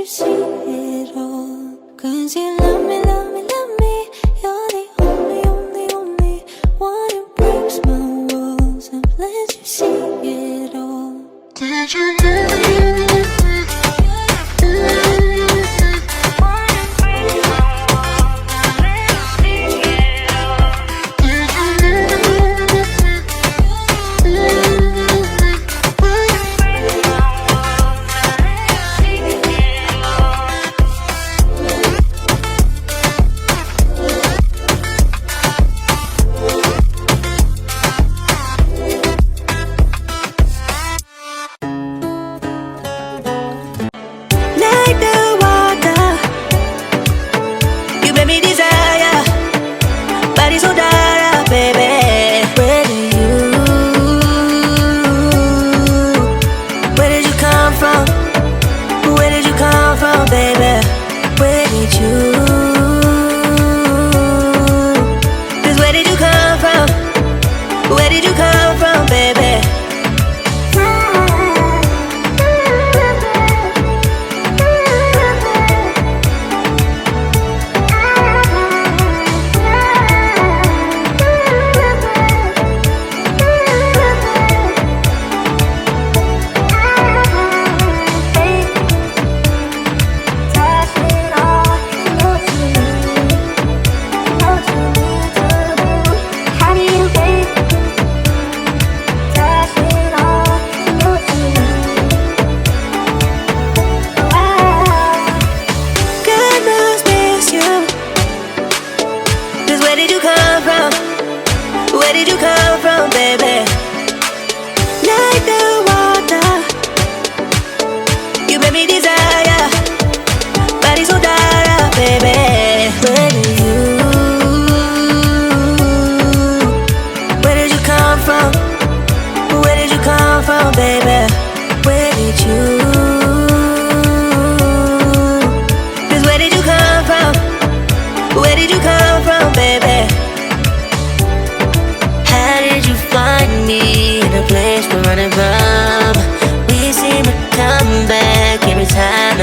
you see it all. 'Cause you love me, love me, love me. You're the only, only, only one who breaks my walls and lets you see it all. Did you know?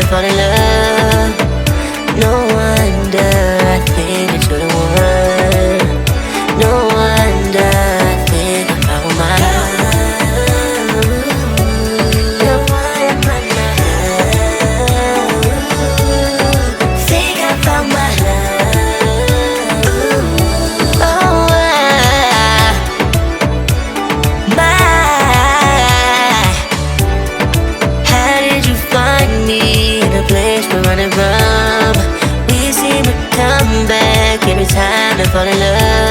Fall in love. No wonder I think that you're the one. No wonder I think I found my love. No wonder think I found my love. Oh, how did you find me? Place we're running from. We seem to come back every time and fall in love.